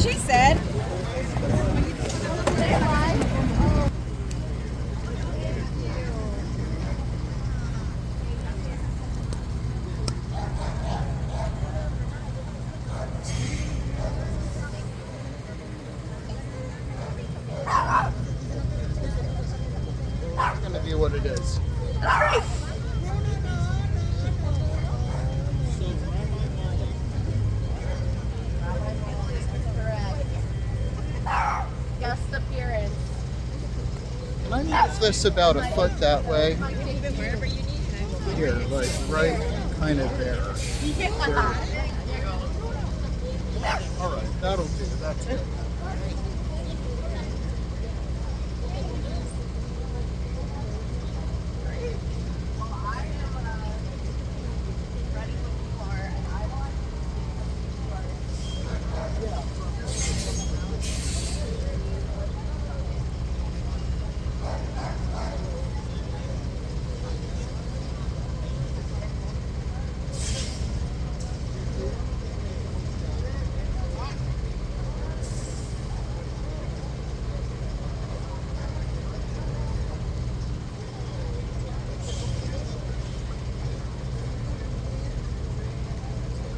she said. It's gonna be what it is. All right. Guest appearance. Can I move this about a foot that way? Wherever you need. Here, like right kind of there. All right, that'll do. That's good.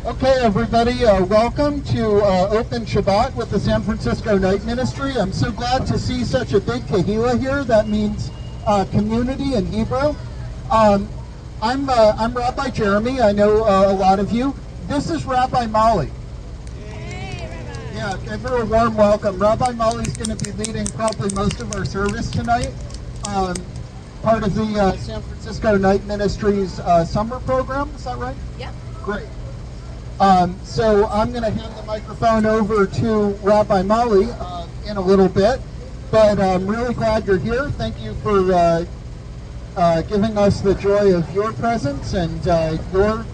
Okay, everybody, welcome to Open Shabbat with the San Francisco Night Ministry. I'm so glad to see such a big kahila here. That means community in Hebrew. I'm Rabbi Jeremy. I know a lot of you. This is Rabbi Molly. Hey, Rabbi. Yeah, give her a warm welcome. Rabbi Molly's going to be leading probably most of our service tonight. Part of the San Francisco Night Ministry's summer program. Is that right? Yep. Great. So I'm going to hand the microphone over to Rabbi Molly in a little bit, but I'm really glad you're here. Thank you for giving us the joy of your presence and your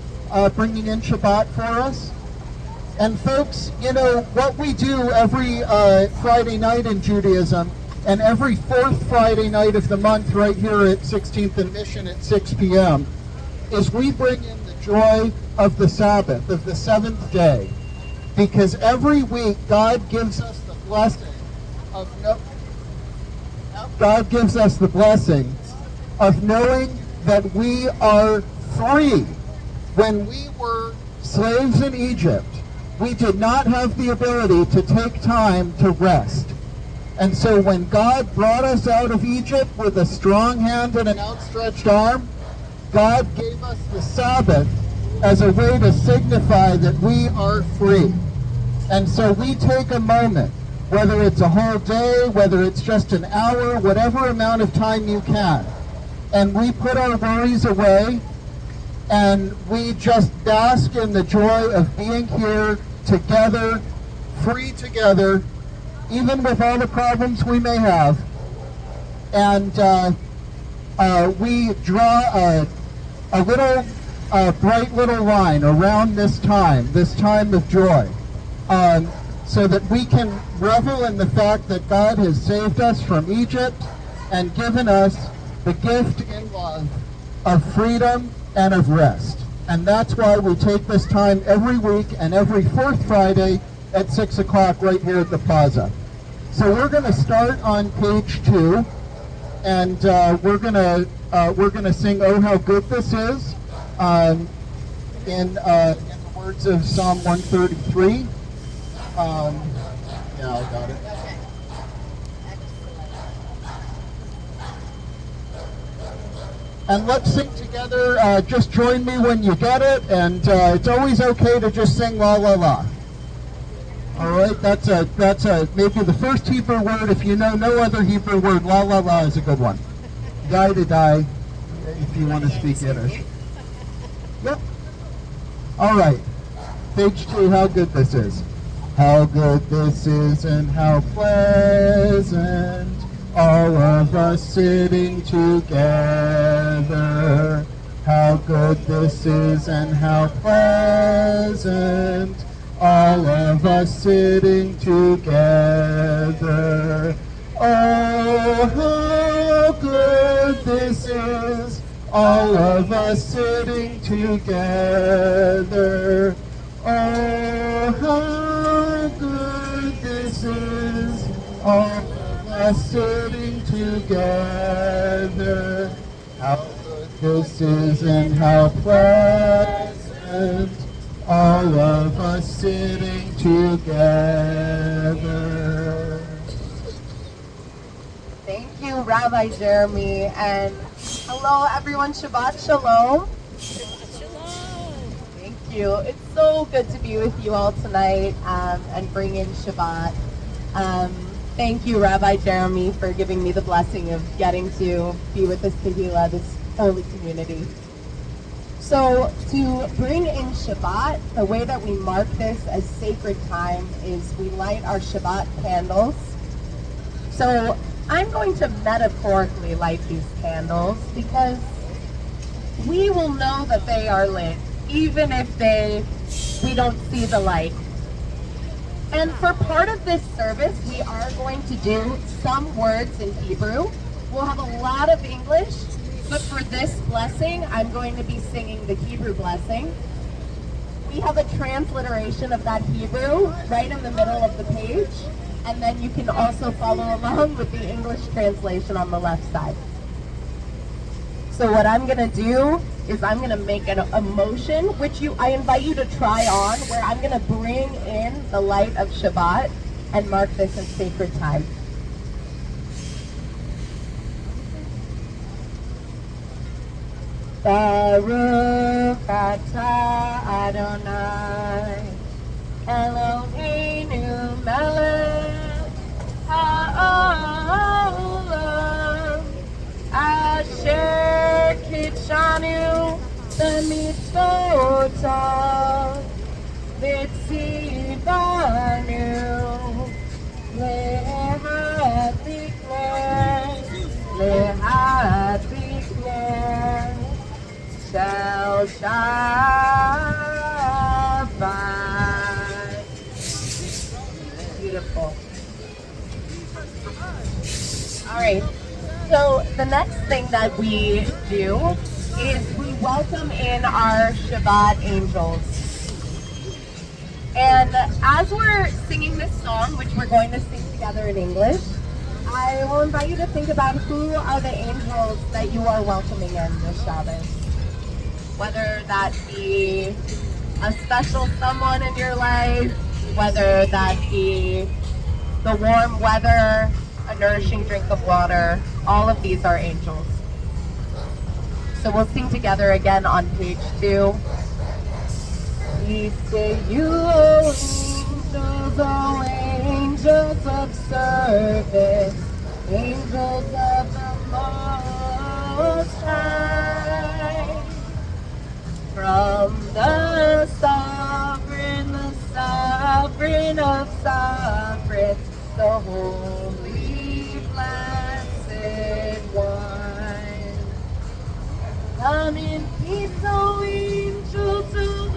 bringing in Shabbat for us. And folks, you know, what we do every Friday night in Judaism and every fourth Friday night of the month right here at 16th and Mission at 6 p.m. is we bring in the joy of the Sabbath, of the seventh day, because every week God gives us the blessing of knowing that we are free. When we were slaves in Egypt, we did not have the ability to take time to rest. And so when God brought us out of Egypt with a strong hand and an outstretched arm, God gave us the Sabbath as a way to signify that we are free. And so we take a moment, whether it's a whole day, whether it's just an hour, whatever amount of time you can, and we put our worries away, and we just bask in the joy of being here together, free together, even with all the problems we may have. And we draw a little bright little line around this time of joy, so that we can revel in the fact that God has saved us from Egypt and given us the gift in love of freedom and of rest. And that's why we take this time every week and every fourth Friday at 6 o'clock right here at the plaza. So we're going to start on page 2, and we're going to sing "Oh How Good This Is" in the words of Psalm 133. Yeah, I got it. And let's sing together. Just join me when you get it, and it's always okay to just sing "La La La." All right, that's maybe the first Hebrew word. If you know no other Hebrew word, "La La La" is a good one. "Die to die," if you want to speak Yiddish. Yep. All right. Page 2. How good this is. How good this is, and how pleasant, all of us sitting together. How good this is, and how pleasant, all of us sitting together. Oh, how good this is, all of us sitting together. Oh, how good all of us sitting together. How good this is and how pleasant, all of us sitting together. Thank you, Rabbi Jeremy, and hello everyone, Shabbat Shalom. Shalom. Thank you. It's so good to be with you all tonight and bring in Shabbat. Thank you, Rabbi Jeremy, for giving me the blessing of getting to be with this Tehillah, this holy community. So to bring in Shabbat, the way that we mark this as sacred time is we light our Shabbat candles. So I'm going to metaphorically light these candles because we will know that they are lit, even if we don't see the light. And for part of this service, we are going to do some words in Hebrew. We'll have a lot of English, but for this blessing, I'm going to be singing the Hebrew blessing. We have a transliteration of that Hebrew right in the middle of the page, and then you can also follow along with the English translation on the left side. So what I'm going to do is I'm going to make a motion, which I invite you to try on, where I'm going to bring in the light of Shabbat and mark this as sacred time. Baruch atah Adonai Eloheinu melech ha'olam asher kitshanu b'mitzvotav v'tzivanu le'hadlik shall Shabbat. Beautiful. All right. So the next thing that we do is we welcome in our Shabbat angels. And as we're singing this song, which we're going to sing together in English, I will invite you to think about who are the angels that you are welcoming in this Shabbat. Whether that be a special someone in your life, whether that be the warm weather, a nourishing drink of water, all of these are angels. So we'll sing together again on page 2. Peace to you, O angels of service, angels of the Most High. From the sovereign of sovereigns, the holy, blessed one. Come in peace, O angels of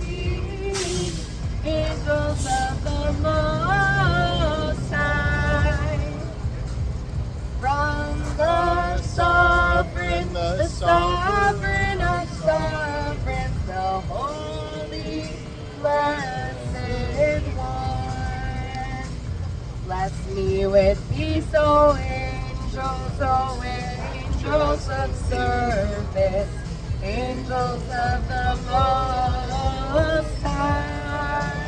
peace, angels of the Most High. From the sovereign of sovereigns, the holy, blessed one. Bless me with peace, O angels of service, angels of the Most High.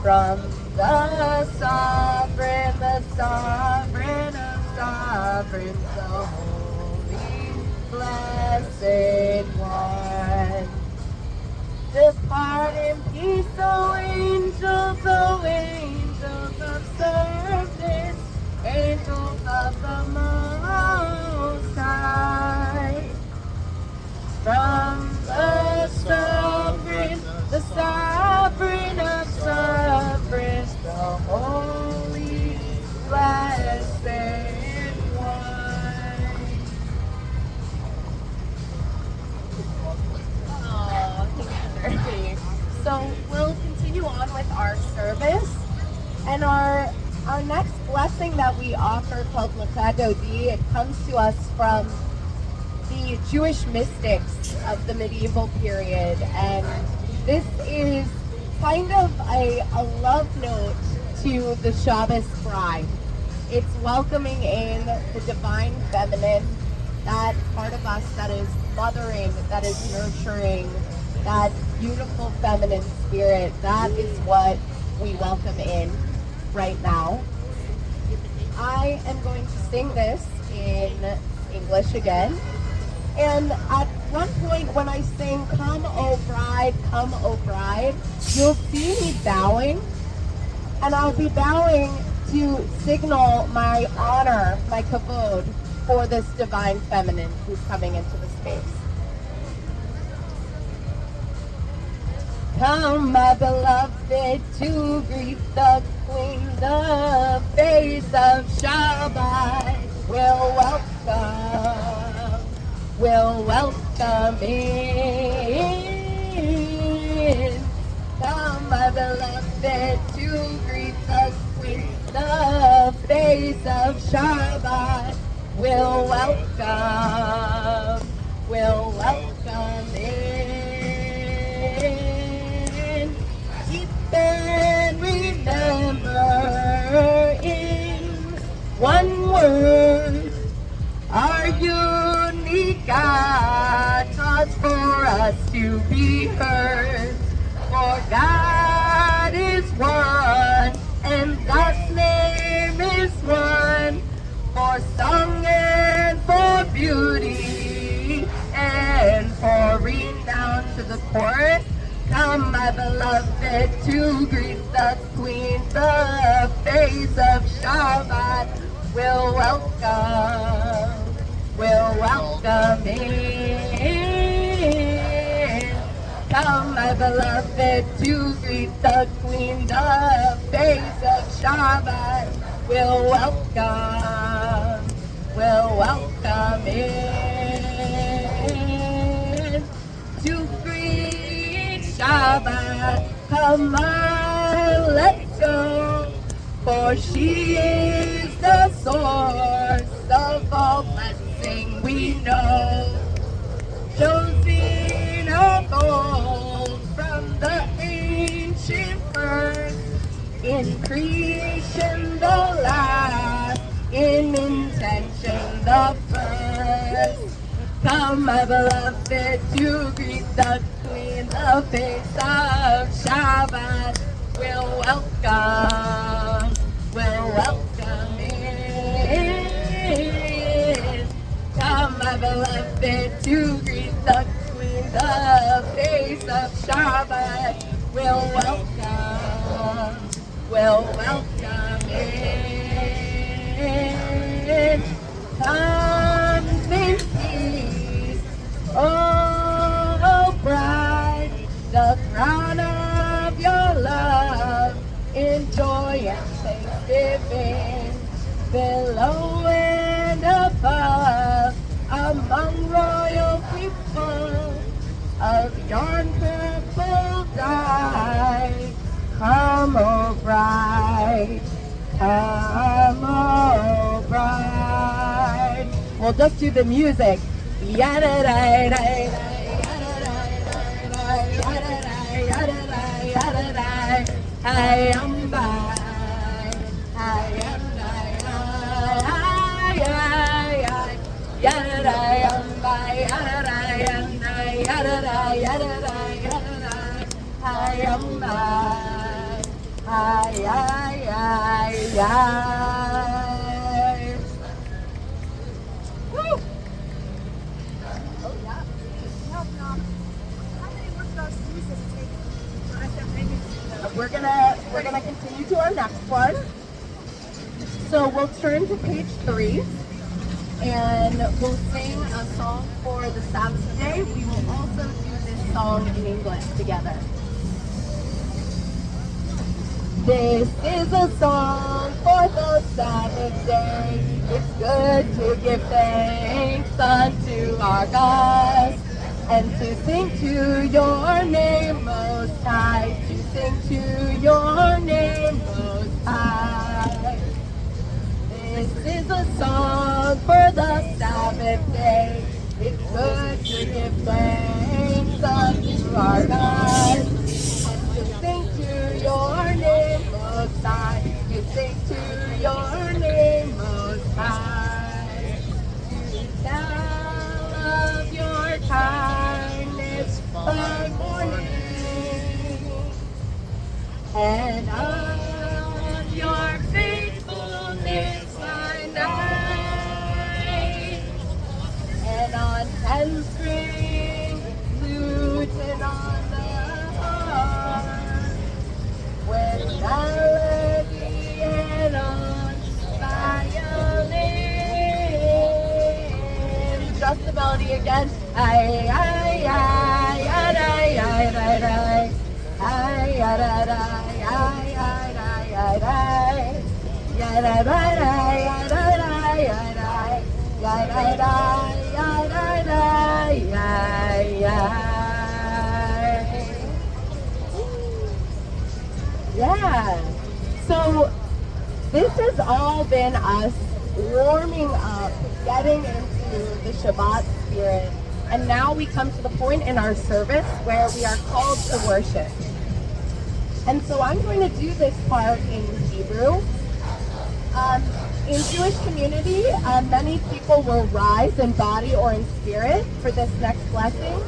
From the sovereign of sovereigns, the holy, blessed one. Depart in peace, O angels of service, angels of the Most High. From the sovereign of sovereigns, the holy, blessed one. Oh, together. So we'll continue on with our service, and our next blessing that we offer called Lachadodi, it comes to us from the Jewish mystics of the medieval period, and this is kind of a love note to the Shabbos bride. It's welcoming in the divine feminine, that part of us that is mothering, that is nurturing, that beautiful feminine spirit. That is what we welcome in right now. I am going to sing this in English again. And at one point when I sing, come O bride, you'll see me bowing. And I'll be bowing to signal my honor, my kavod, for this divine feminine who's coming into the space. Come, my beloved, to greet the queen, the face of Shabbat. We'll welcome in. Come, my beloved, to greet the queen, the face of Shabbat. We'll welcome in. Keep and remember in one word, our unique God taught for us to be heard. For God is one, and God's name is one. For song and for beauty and for renown to the court. Come, my beloved, to greet the queen, the face of Shabbat. We'll welcome in. Come, my beloved, to greet the queen, the face of Shabbat. We'll welcome in. To greet Shabbat, come on, let's go. For she is the source of all blessing we know. Chosen of old from the ancient first, in creation the last, in intention the first. Come, my beloved, to greet the queen, the face of Shabbat. We'll welcome in. Come, my beloved, to greet the queen, the face of Shabbat. We'll welcome in. Come in peace, oh bride, the crown of your love, in joy and thanksgiving, below and above, among royal people of yon purple dye. Come, O bride, come, O bride. We'll just do the music. I am by, I am Woo! Oh yeah. We're gonna continue to our next one. So we'll turn to page 3 and we'll sing a song for the Sabbath day. We will also do this song in English together. This is a song for the Sabbath day. It's good to give thanks unto our God and to sing to your name most high. To sing to your name most high. This is a song for the Sabbath day. It's good to give thanks unto our God and to sing And on Your faithfulness I night. and on 10 string flute and on the harp, with melody and on violin. Just the melody again. Ay, ay, ay, ay, ay, ay, ay, ay. Ay, ay, ay, ay, ay, ay, ay, ay. Ay, ay, ay, ay, ay, ay, ay, ay. Ay, ay, ay, ay, ay, ay, ay. Yeah. So this has all been us warming up, getting into the Shabbat spirit. And now we come to the point in our service where we are called to worship. And so I'm going to do this part in Hebrew. In Jewish community, many people will rise in body or in spirit for this next blessing.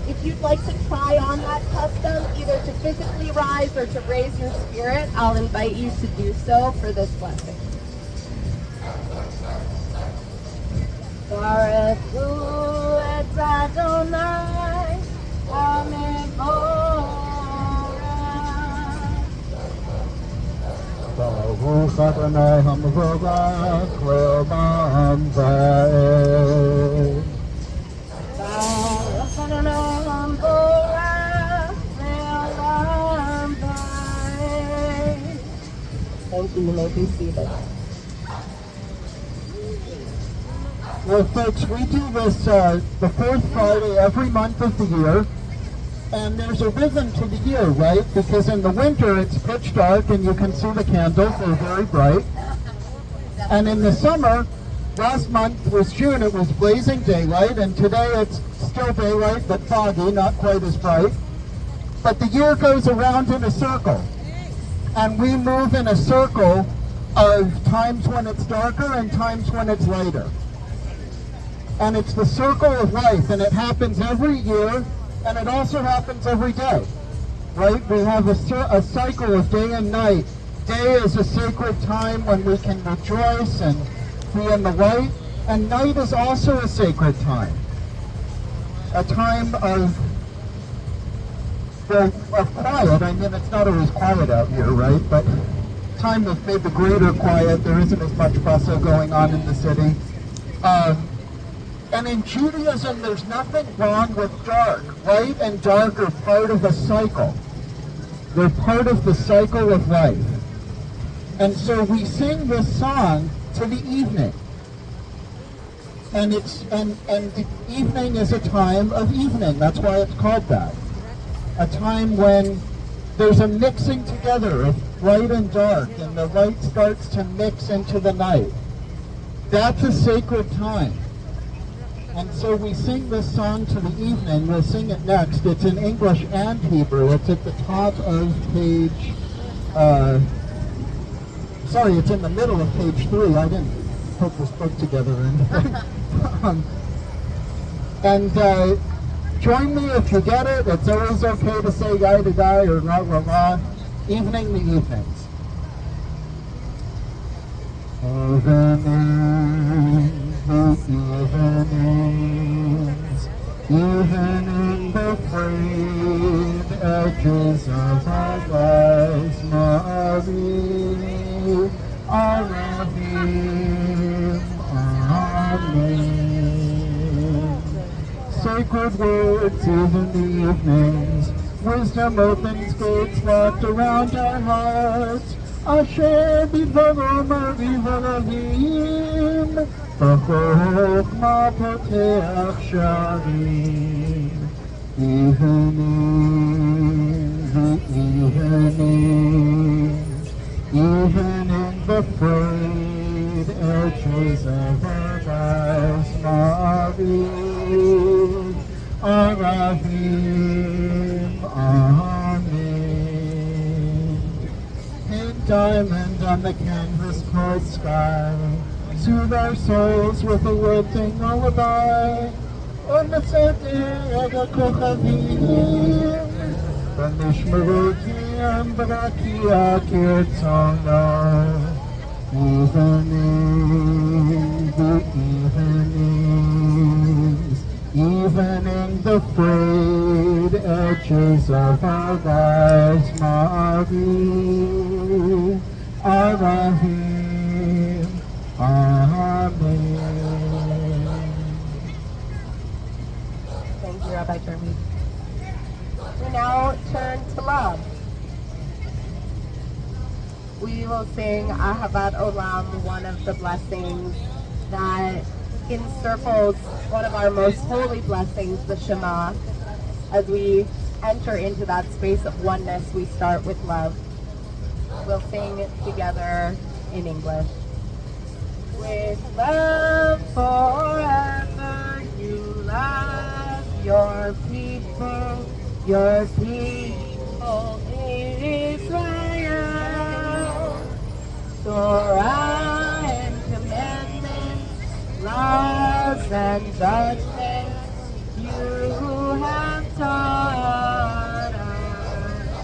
If you'd like to try on that custom, either to physically rise or to raise your spirit, I'll invite you to do so for this blessing. Baruch hu et Adonai HaMevorach. Baruch Adonai HaMevorach Le'olam Va'ed. Baruch Adonai HaMevorach Le'olam Va'ed. Thank you. You may be seated. Well, folks, we do this the fourth Friday every month of the year, and there's a rhythm to the year, right? Because in the winter it's pitch dark and you can see the candles, they're very bright. And in the summer, last month was June, it was blazing daylight, and today it's still daylight but foggy, not quite as bright. But the year goes around in a circle, and we move in a circle of times when it's darker and times when it's lighter. And it's the circle of life, and it happens every year, and it also happens every day, right? We have a cycle of day and night. Day is a sacred time when we can rejoice and be in the light, and night is also a sacred time. A time of quiet. I mean, it's not always quiet out here, right? But time of maybe greater quiet. There isn't as much bustle going on in the city. And in Judaism, there's nothing wrong with dark. Light and dark are part of a cycle. They're part of the cycle of life. And so we sing this song to the evening. And the evening is a time of evening. That's why it's called that. A time when there's a mixing together of light and dark, and the light starts to mix into the night. That's a sacred time. And so we sing this song to the evening. We'll sing it next. It's in English and Hebrew. It's at the top of page, it's in the middle of page 3. I didn't put this book together. And join me if you get it. It's always okay to say yai to die or la la la. Evening, the evenings. Evening. Evenings, even in the frayed edges of our lives, Marie, Arahim, Amen. Sacred words, even the evenings, wisdom opens gates locked around our hearts. Asher bidvarom aviv בחוכמה פותח שערים, even in the frayed edges of our lives, Marie, Arahim, Amen. Pink diamond on the canvas-covered sky, soothe our souls with a lilting lullaby. ונצאתי רגע כוכבים, ונשמרו כי ang barakia kitana. Evening, the evenings, evening the frayed edges of our lives, Marie, Arahim, Amen. Thank you, Rabbi Jeremy. We now turn to love. We will sing Ahavat Olam, one of the blessings that encircles one of our most holy blessings, the Shema. As we enter into that space of oneness, we start with love. We'll sing together in English. With love forever, you love your people Israel. Torah and commandments, laws and judgments, you have taught us.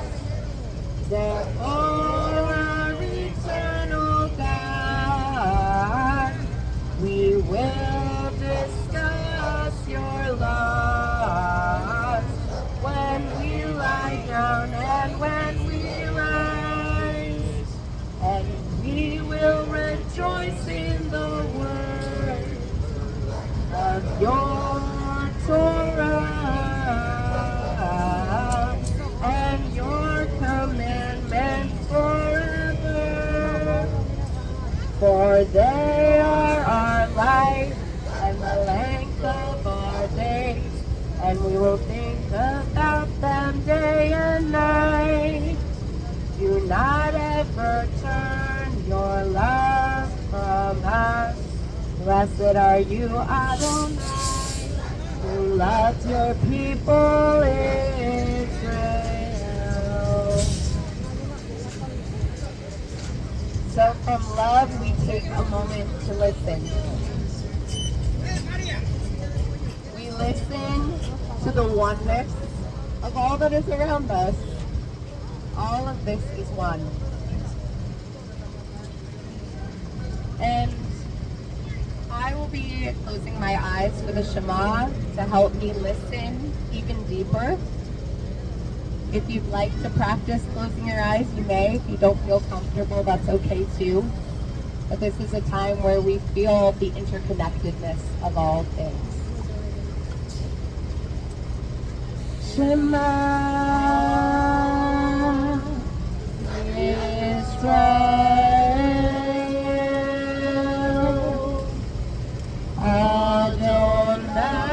Therefore, our eternal God, we will discuss your laws when we lie down and when we rise, and we will rejoice in the word of your Torah and your commandments forever. For they are our life and the length of our days, and we will think about them day and night. Do not ever turn your love from us. Blessed are you, Adonai, who loves your people Israel. So from love, we take a moment to listen. We listen to the oneness of all that is around us. All of this is one. And I will be closing my eyes for the Shema to help me listen even deeper. If you'd like to practice closing your eyes, you may. If you don't feel comfortable, that's okay too. But this is a time where we feel the interconnectedness of all things. Shema Yisrael Adonai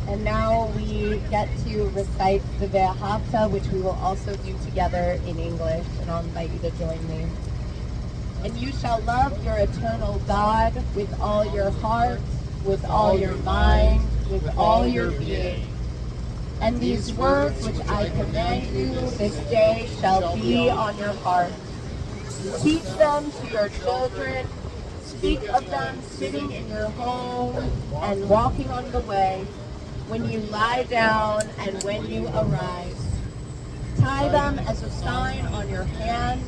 And now we get to recite the Ve'ahavta, which we will also do together in English, and I'll invite you to join me. And you shall love your eternal God with all your heart, with all your mind, with all your being. And these words which I command you this day shall be on your heart. Teach them to your children. Speak of them sitting in your home and walking on the way, when you lie down and when you arise. Tie them as a sign on your hand.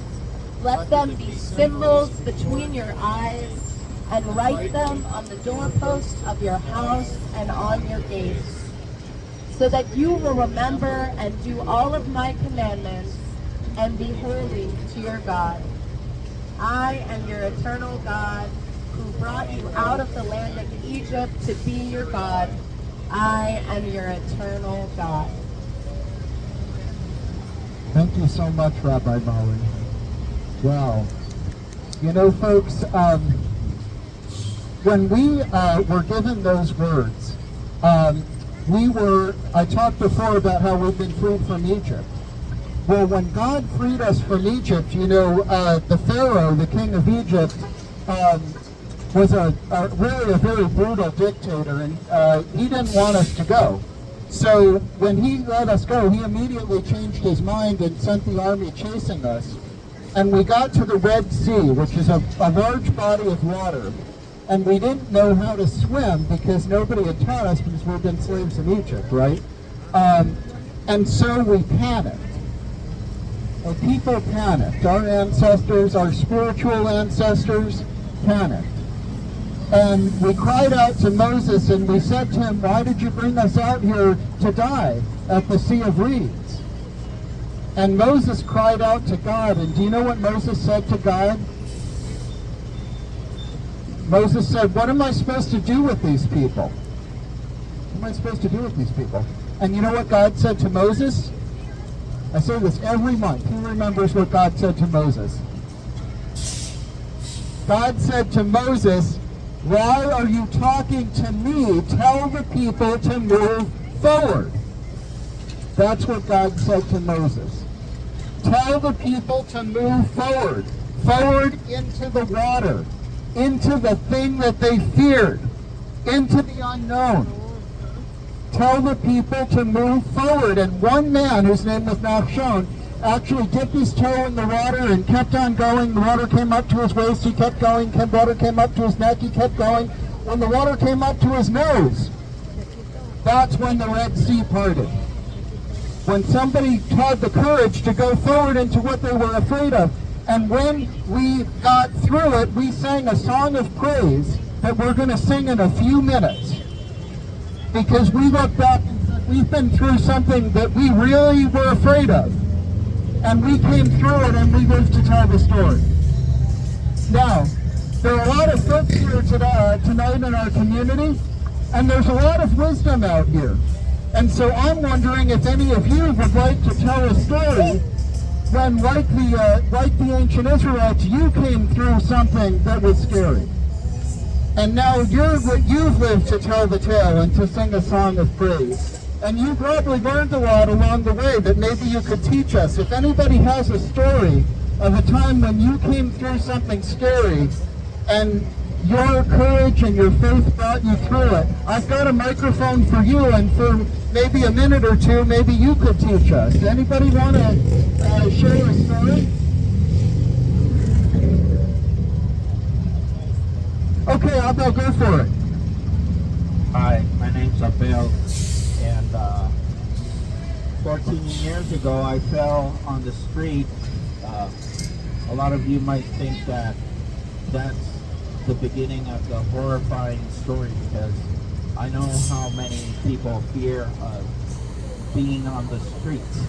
Let them be symbols between your eyes, and write them on the doorposts of your house and on your gates, so that you will remember and do all of my commandments and be holy to your God. I am your eternal God, who brought you out of the land of Egypt to be your God. I am your eternal God. Thank you so much, Rabbi Molly. Wow. You know, folks, when we were given those words, I talked before about how we've been freed from Egypt. Well, when God freed us from Egypt, you know, the Pharaoh, the king of Egypt, was really a very brutal dictator, and he didn't want us to go. So when he let us go, he immediately changed his mind and sent the army chasing us. And we got to the Red Sea, which is a large body of water. And we didn't know how to swim because nobody had taught us because we've been slaves in Egypt, right? And so we panicked. Well, people panicked. Our ancestors, our spiritual ancestors, panicked. And we cried out to Moses and we said to him, why did you bring us out here to die at the Sea of Reeds? And Moses cried out to God, and do you know what Moses said to God? Moses said, what am I supposed to do with these people? What am I supposed to do with these people? And you know what God said to Moses? I say this every month. Who remembers what God said to Moses? God said to Moses, why are you talking to me? Tell the people to move forward. That's what God said to Moses. Tell the people to move forward. Forward into the water. Into the thing that they feared. Into the unknown. Tell the people to move forward. And one man, whose name was Nachshon, actually dipped his toe in the water and kept on going. The water came up to his waist, he kept going. The water came up to his neck, he kept going. When the water came up to his nose, that's when the Red Sea parted. When somebody had the courage to go forward into what they were afraid of. And when we got through it, we sang a song of praise that we're going to sing in a few minutes. Because we look back and said, we've been through something that we really were afraid of. And we came through it and we lived to tell the story. Now, there are a lot of folks here tonight in our community, and there's a lot of wisdom out here. And so I'm wondering if any of you would like to tell a story when, like the ancient Israelites, you came through something that was scary. And now you've lived to tell the tale and to sing a song of praise. And you probably learned a lot along the way that maybe you could teach us. If anybody has a story of a time when you came through something scary and your courage and your faith brought you through it, I've got a microphone for you, and for maybe a minute or two, maybe you could teach us. Anybody want to share a story? Okay, Abel, go for it. Hi, my name's Abel, and 14 years ago I fell on the street. A lot of you might think that that's the beginning of the horrifying story, because I know how many people fear of being on the streets,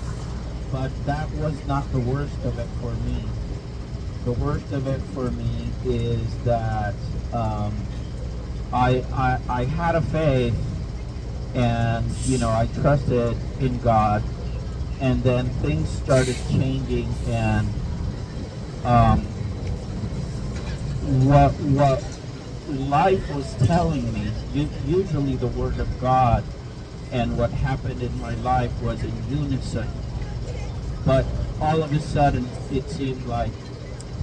but that was not the worst of it for me. The worst of it for me is that I had a faith, and I trusted in God, and then things started changing, and what life was telling me, usually the Word of God and what happened in my life was in unison, but all of a sudden it seemed like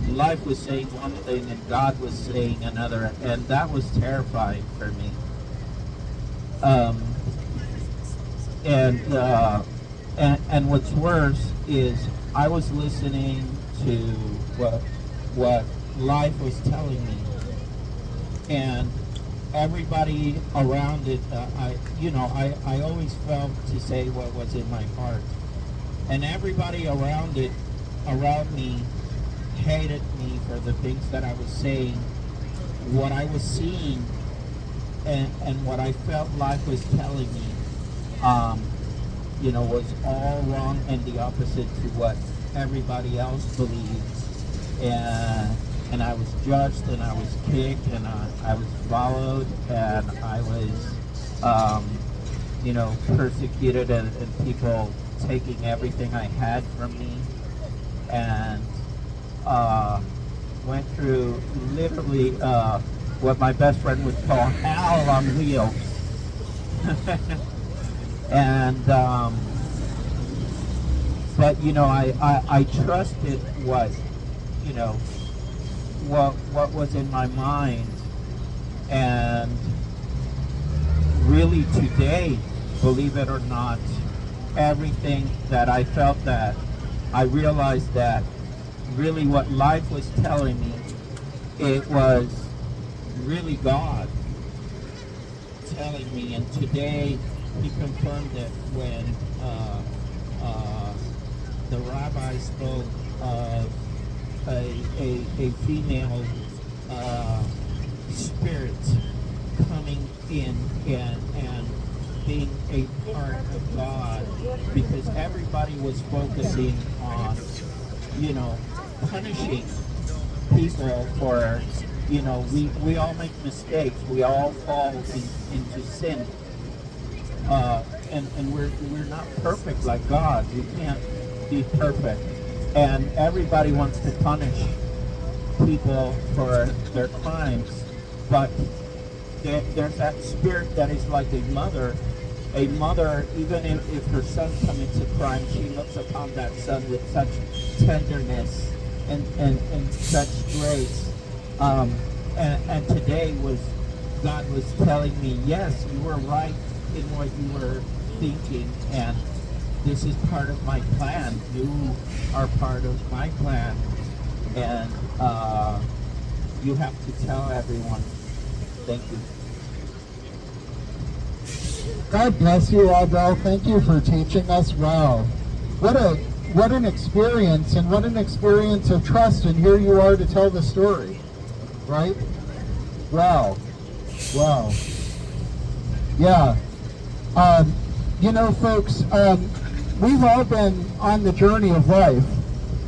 life was saying one thing and God was saying another, and that was terrifying for me. And what's worse is I was listening to what life was telling me, and everybody around it, I always felt to say what was in my heart, and everybody around me hated me for the things that I was saying, what I was seeing, and what I felt life was telling me, was all wrong and the opposite to what everybody else believed. And I was judged, and I was kicked, and I was followed, and I was, persecuted, and people taking everything I had from me, and went through literally what my best friend would call hell on wheels. but you know, I trusted what, you know, what was in my mind. And really today, believe it or not, everything that I felt, that I realized that really what life was telling me, it was really God telling me. And today he confirmed it when the rabbi spoke of a female spirit coming in and being a part of God, because everybody was focusing on, you know, punishing people for, you know, we all make mistakes, we all fall into sin, and we're not perfect like God. We can't be perfect, and everybody wants to punish people for their crimes, but there's that spirit that is like a mother. A mother, even if her son commits a crime, she looks upon that son with such tenderness and such grace. And today God was telling me, yes, you were right in what you were thinking, and this is part of my plan. You are part of my plan, and you have to tell everyone. Thank you. God bless you, Abel. Thank you for teaching us. Wow. What an experience, and what an experience of trust, and here you are to tell the story. Right? Wow. Wow. Yeah. You know, folks, we've all been on the journey of life,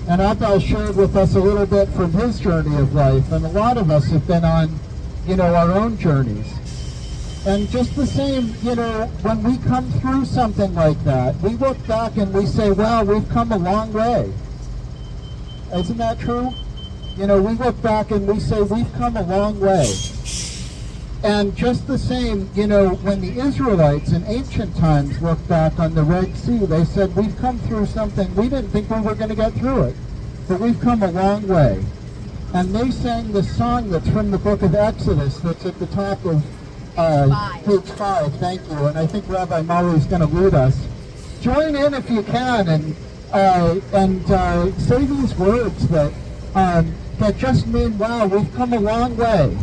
and Abel shared with us a little bit from his journey of life, and a lot of us have been on, you know, our own journeys. And just the same, you know, when we come through something like that, we look back and we say, wow, we've come a long way. Isn't that true? You know, we look back and we say, we've come a long way. And just the same, you know, when the Israelites in ancient times looked back on the Red Sea, they said, we've come through something, we didn't think we were going to get through it, but we've come a long way. And they sang the song that's from the book of Exodus, that's at the top of page 5, thank you. And I think Rabbi Molly is going to lead us. Join in if you can, and say these words that just mean, wow, we've come a long way.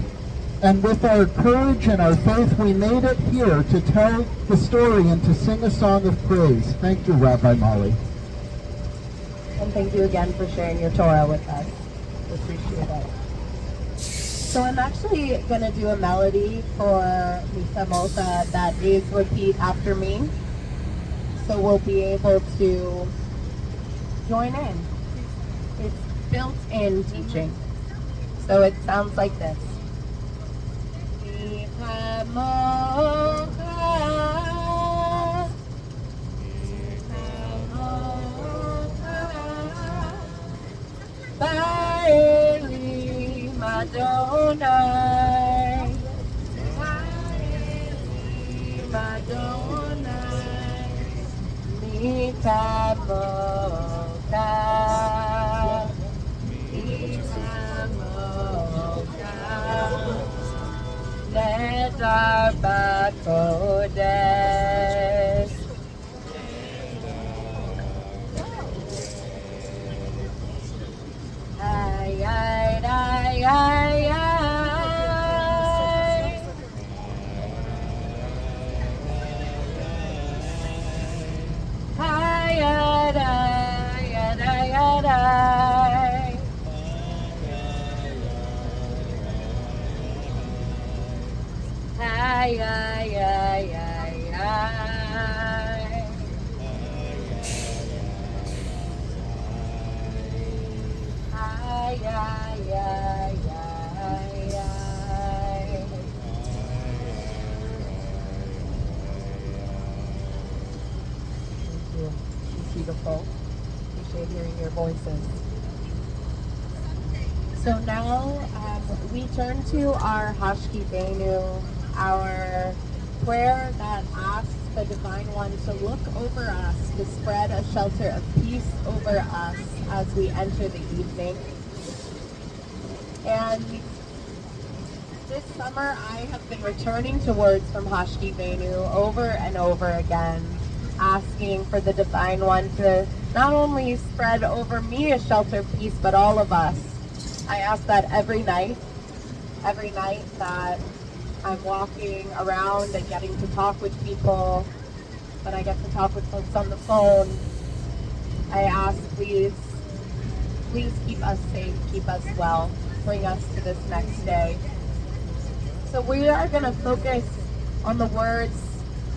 And with our courage and our faith, we made it here to tell the story and to sing a song of praise. Thank you, Rabbi Molly. And thank you again for sharing your Torah with us. We appreciate it. So I'm actually going to do a melody for Misa Mosa that is repeat after me. So we'll be able to join in. It's built-in teaching. So it sounds like this. Misa Mosa, Misa Mosa, Baeli Madonai, Baeli Madonai, Mita Mocha, Mita Mocha, Nedar Bakodesh. Ay, ay, ay, ay, ay. Ay, ay, ay, ay, ay, ay. Ay, ay, ay, ay, ay. Ay, ay, ay, ay, ay. Thank you. She's beautiful. Appreciate hearing your voices. So now we turn to our Hashkidenu, our prayer that asks the Divine One to look over us, to spread a shelter of peace over us as we enter the evening. And this summer, I have been returning to words from Hashki Venu over and over again, asking for the Divine One to not only spread over me a shelter of peace, but all of us. I ask that every night that I'm walking around and getting to talk with people, that I get to talk with folks on the phone. I ask, please keep us safe, keep us well, bring us to this next day. So we are going to focus on the words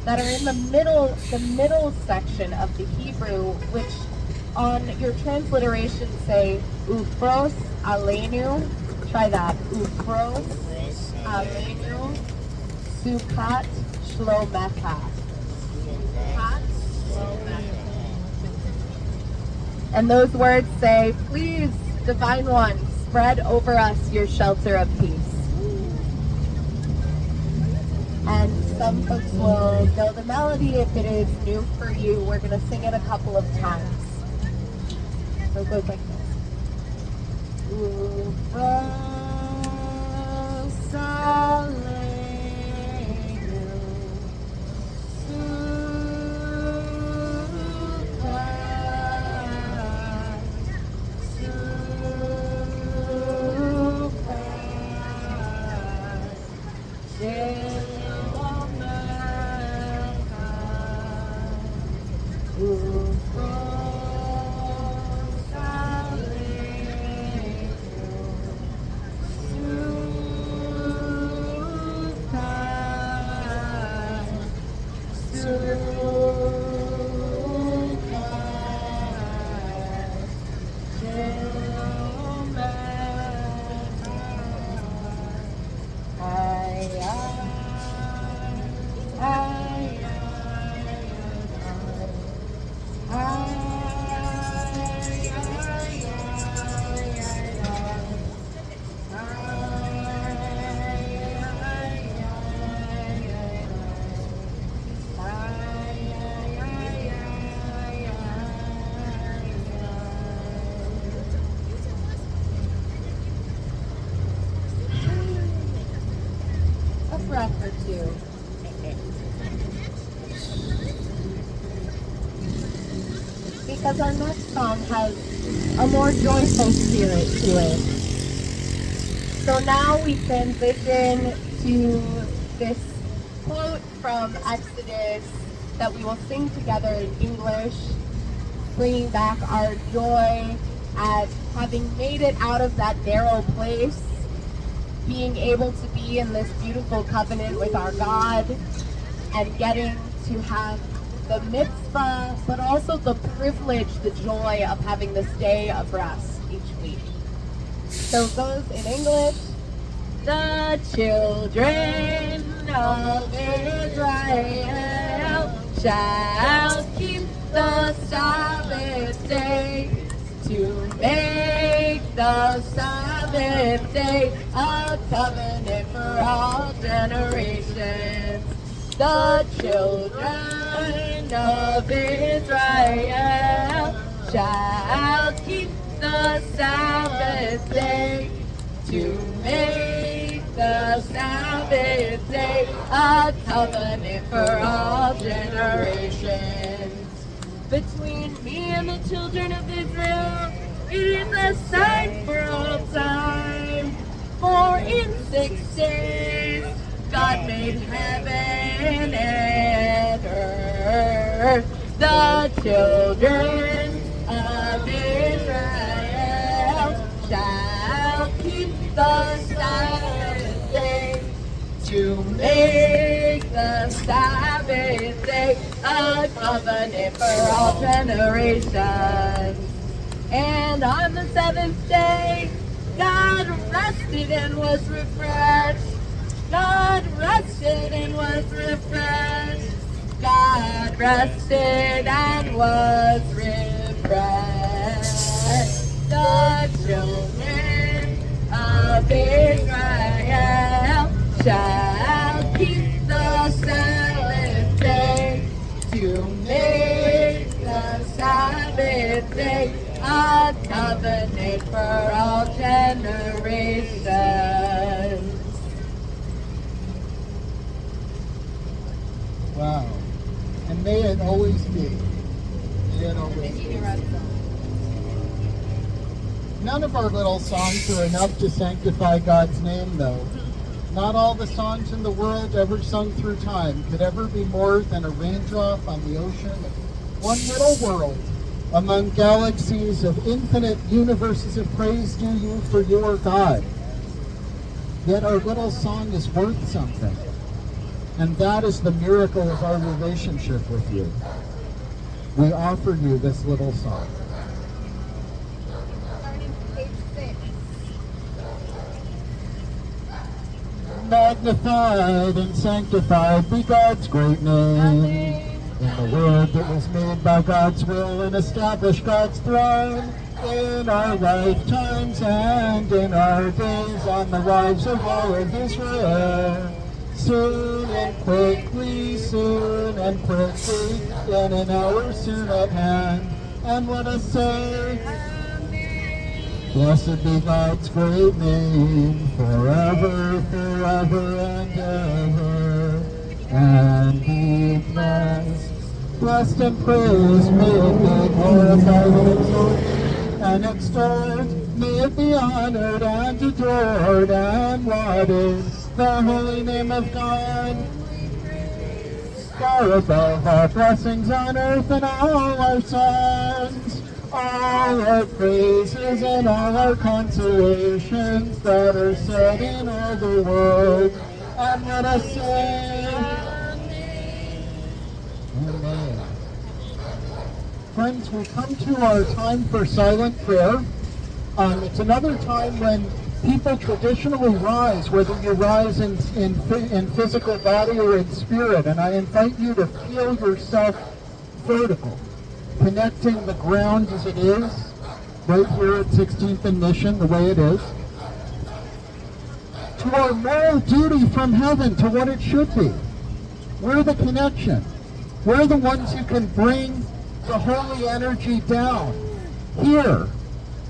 that are in the middle section of the Hebrew, which on your transliteration say, Ufros Aleinu. Try that. Ufros Aleinu Sukat Shlomecha. Sukat Shlomecha. And those words say, please, Divine One, spread over us your shelter of peace. And some folks will know the melody. If it is new for you, we're going to sing it a couple of times. So it goes like this. Breath or two. Because our next song has a more joyful spirit to it. So now we transition to this quote from Exodus that we will sing together in English, bringing back our joy at having made it out of that narrow place, being able to be in this beautiful covenant with our God, and getting to have the mitzvah, but also the privilege, the joy of having this day of rest each week. So it goes in English. The children of Israel shall keep the Sabbath day to make the Sabbath day a covenant for all generations. The children of Israel shall keep the Sabbath day to make the Sabbath day a covenant for all generations. Between me and the children of Israel, it is a sign for all time. For in 6 days, God made heaven and earth. The children of Israel shall keep the Sabbath day to make the Sabbath day a covenant for all generations. And on the 7th day, God rested and was refreshed. God rested and was refreshed. God rested and was refreshed. The children of Israel shall keep the Sabbath day made for all generations. Wow. And may it always be. May it always be. None of our little songs are enough to sanctify God's name, though. Not all the songs in the world ever sung through time could ever be more than a raindrop on the ocean of one little world among galaxies of infinite universes of praise due you for your God. Yet our little song is worth something. And that is the miracle of our relationship with you. We offer you this little song. Starting from page 6. Magnified and sanctified be God's great name. In the world that was made by God's will and established God's throne. In our lifetimes and in our days on the lives of all of Israel. Soon and quickly, in an hour soon at hand. And let us say, blessed be God's great name, forever, forever and ever. And be blessed and praised, may it be glorified and extolled, may it be honored and adored and lauded. The holy name of God, far above our blessings on earth and all our songs, all our praises and all our consolations that are said in all the world. And let us say, Amen. Friends, we come to our time for silent prayer. It's another time when people traditionally rise, whether you rise in physical body or in spirit, and I invite you to feel yourself vertical, connecting the ground as it is, right here at 16th and Mission, the way it is, to our moral duty from heaven, to what it should be. We're the connection. We're the ones who can bring the holy energy down here,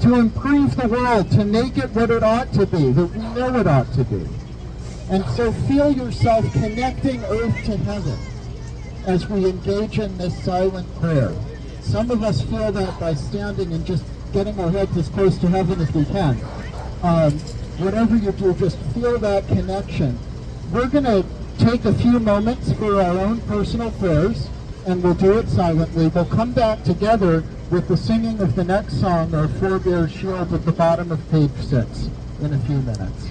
to improve the world, to make it what it ought to be, that we know it ought to be. And so feel yourself connecting earth to heaven as we engage in this silent prayer. Some of us feel that by standing and just getting our heads as close to heaven as we can. Whatever you do, just feel that connection. We're going to take a few moments for our own personal prayers, and we'll do it silently. We'll come back together with the singing of the next song, our forebear shield, at the bottom of page 6 in a few minutes.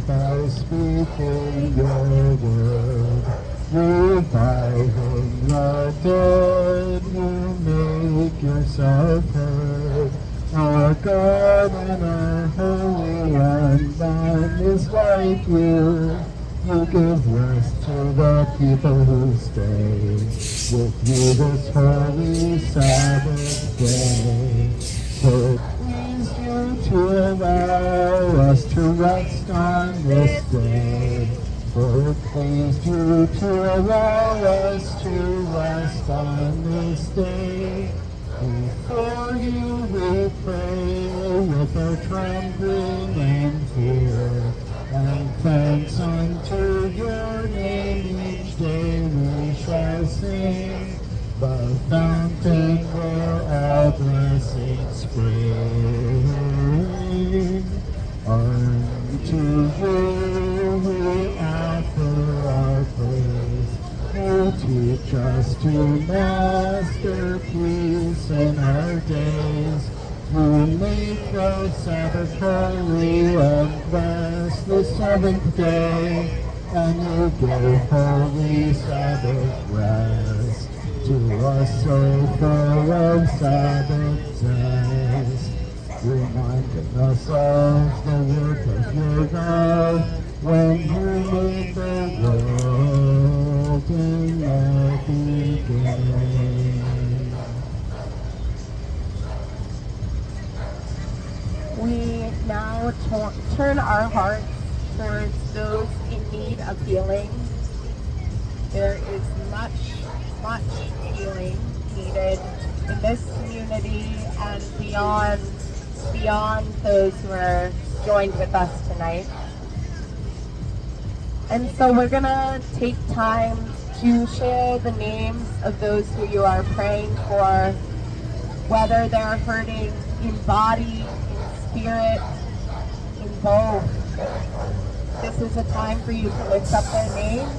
By speaking your word, reviving the dead, you make yourself heard. Our God and our Holy One, none is like you. You give rest to the people who stay with you this holy Sabbath day. For it pleased you to allow us to rest on this day. For it pleased you to allow us to rest on this day. Before you we pray with our trembling and fear, and thanks unto your name each day we shall sing, the fountain where all blessings spring. Unto you we offer our praise, who teach us to master peace in our days. You make the Sabbath holy and bless the seventh day, and you give holy Sabbath rest to us so full of Sabbath zest, reminding us of the work of your love when you made the world in the beginning. We now turn our hearts towards those in need of healing. There is much, much healing needed in this community and beyond those who are joined with us tonight. And so we're gonna take time to share the names of those who you are praying for, whether they're hurting in body, spirit, in both. This is a time for you to lift up their names,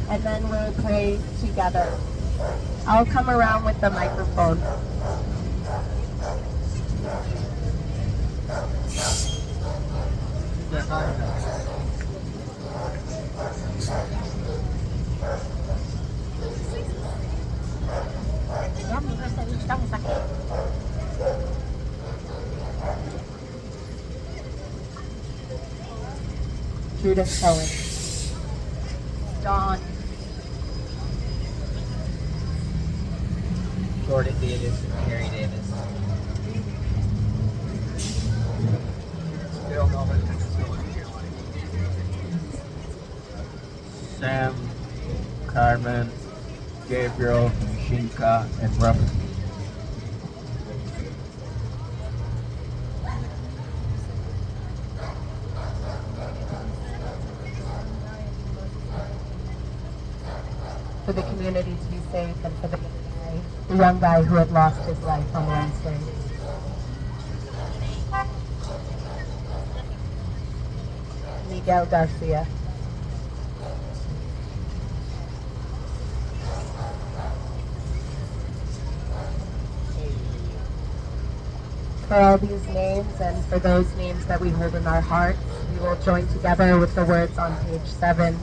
and then we'll pray together. I'll come around with the microphone. Judith Cohen, Dawn, Jordan Davis and Carrie Davis. Sam, Carmen, Gabriel, Shinka, and Robert. for the community to be safe and for the young guy who had lost his life on Wednesday. Miguel Garcia. For all these names and for those names that we hold in our hearts, we will join together with the words on page 7.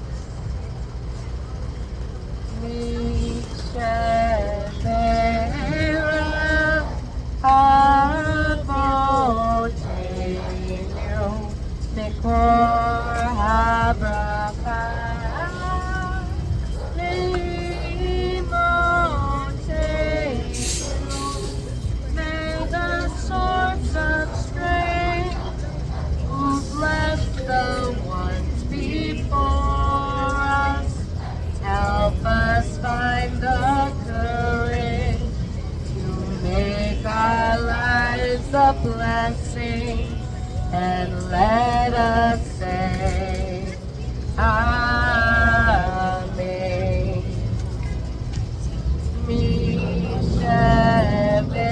A blessing, and let us say Amen. Mi Shevera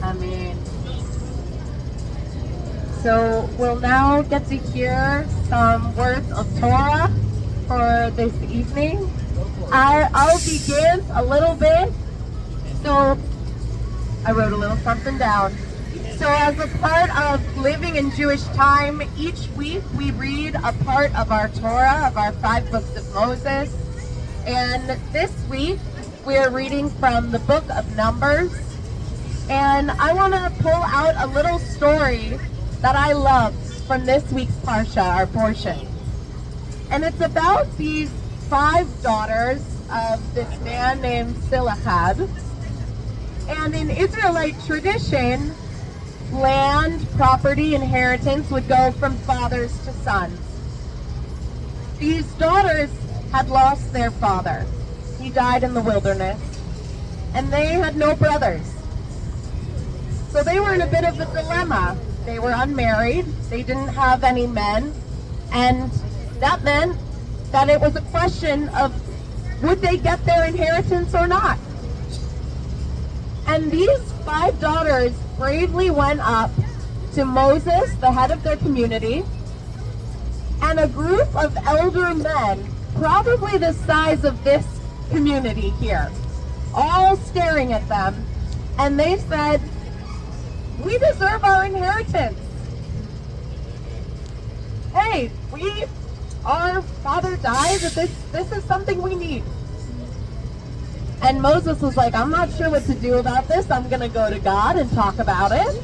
Amen. So we'll now get to hear some words of Torah for this evening. I'll begin a little bit. So I wrote a little something down. So as a part of living in Jewish time, each week we read a part of our Torah, of our 5 books of Moses. And this week we're reading from the book of Numbers. And I want to pull out a little story that I love from this week's Parsha, our portion. And it's about these 5 daughters of this man named Silahad. And in Israelite tradition, land, property, inheritance would go from fathers to sons. These daughters had lost their father. He died in the wilderness. And they had no brothers. So they were in a bit of a dilemma. They were unmarried. They didn't have any men. And that meant that it was a question of would they get their inheritance or not? And these 5 daughters bravely went up to Moses, the head of their community, and a group of elder men, probably the size of this community here, all staring at them, and they said, "We deserve our inheritance. Hey, our father died, this is something we need." And Moses was like, "I'm not sure what to do about this. I'm going to go to God and talk about it."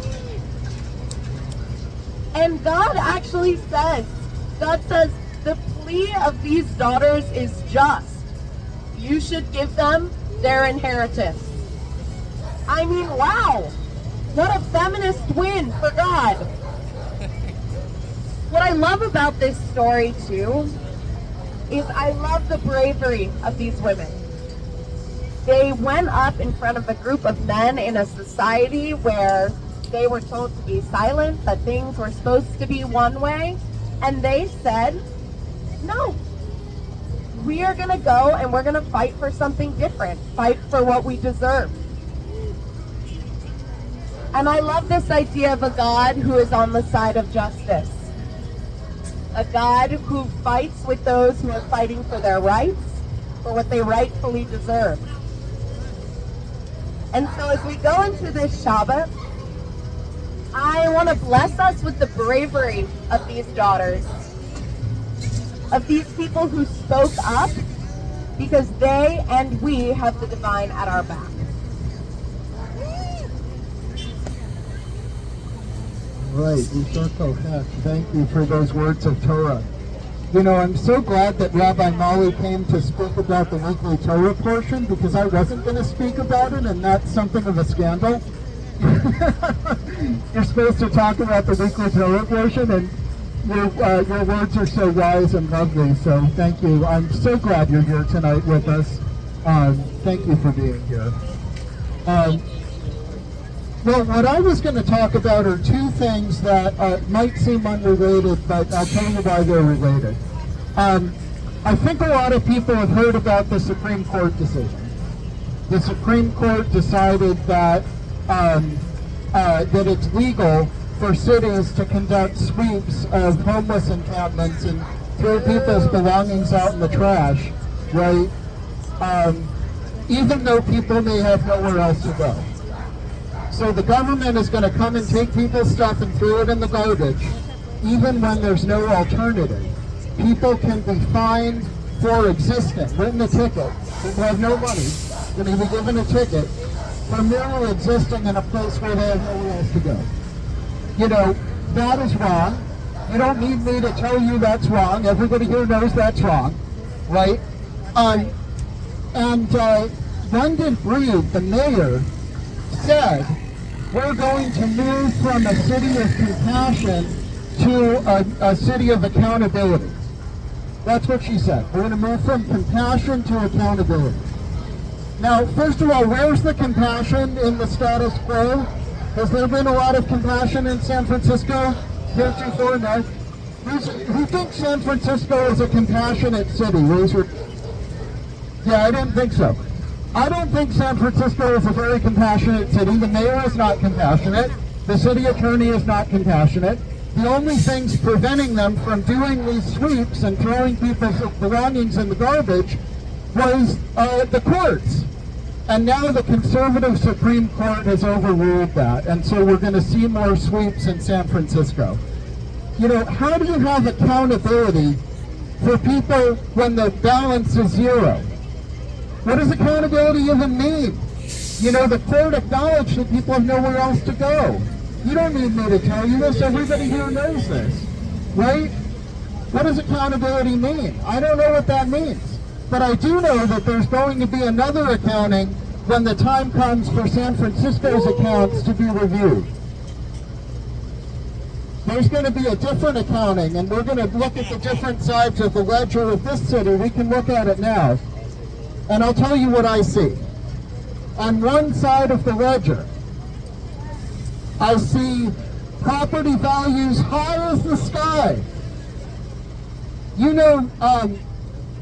And God actually says, the plea of these daughters is just. You should give them their inheritance. I mean, wow. What a feminist win for God. What I love about this story, too, is I love the bravery of these women. They went up in front of a group of men in a society where they were told to be silent, that things were supposed to be one way, and they said, "No, we are going to go and we're going to fight for something different, fight for what we deserve." And I love this idea of a God who is on the side of justice. A God who fights with those who are fighting for their rights, for what they rightfully deserve. And so as we go into this Shabbat, I want to bless us with the bravery of these daughters, of these people who spoke up because they and we have the divine at our back. Right, thank you for those words of Torah. You know, I'm so glad that Rabbi Molly came to speak about the weekly Torah portion because I wasn't going to speak about it, and that's something of a scandal. You're supposed to talk about the weekly Torah portion, and your words are so wise and lovely, so thank you. I'm so glad you're here tonight with us. Thank you for being here. Well, what I was going to talk about are 2 things that might seem unrelated, but I'll tell you why they're related. I think a lot of people have heard about the Supreme Court decision. The Supreme Court decided that that it's legal for cities to conduct sweeps of homeless encampments and throw people's belongings out in the trash, right? Even though people may have nowhere else to go. So the government is going to come and take people's stuff and throw it in the garbage, even when there's no alternative. People can be fined for existing, written a ticket. People have no money, going to be given a ticket for merely existing in a place where they have nowhere else to go. You know, that is wrong. You don't need me to tell you that's wrong. Everybody here knows that's wrong, right? London Breed, the mayor, said, we're going to move from a city of compassion to a city of accountability. That's what she said. We're going to move from compassion to accountability. Now, first of all, where's the compassion in the status quo? Has there been a lot of compassion in San Francisco heretofore? No. Who thinks San Francisco is a compassionate city? Raise your... Yeah, I didn't think so. I don't think San Francisco is a very compassionate city. The mayor is not compassionate. The city attorney is not compassionate. The only things preventing them from doing these sweeps and throwing people's belongings in the garbage was the courts. And now the conservative Supreme Court has overruled that. And so we're going to see more sweeps in San Francisco. You know, how do you have accountability for people when the balance is zero? What does accountability even mean? You know, the court acknowledged that people have nowhere else to go. You don't need me to tell you this. Everybody here knows this, right? What does accountability mean? I don't know what that means. But I do know that there's going to be another accounting when the time comes for San Francisco's accounts to be reviewed. There's going to be a different accounting, and we're going to look at the different sides of the ledger of this city. We can look at it now. And I'll tell you what I see. On one side of the ledger, I see property values high as the sky. You know,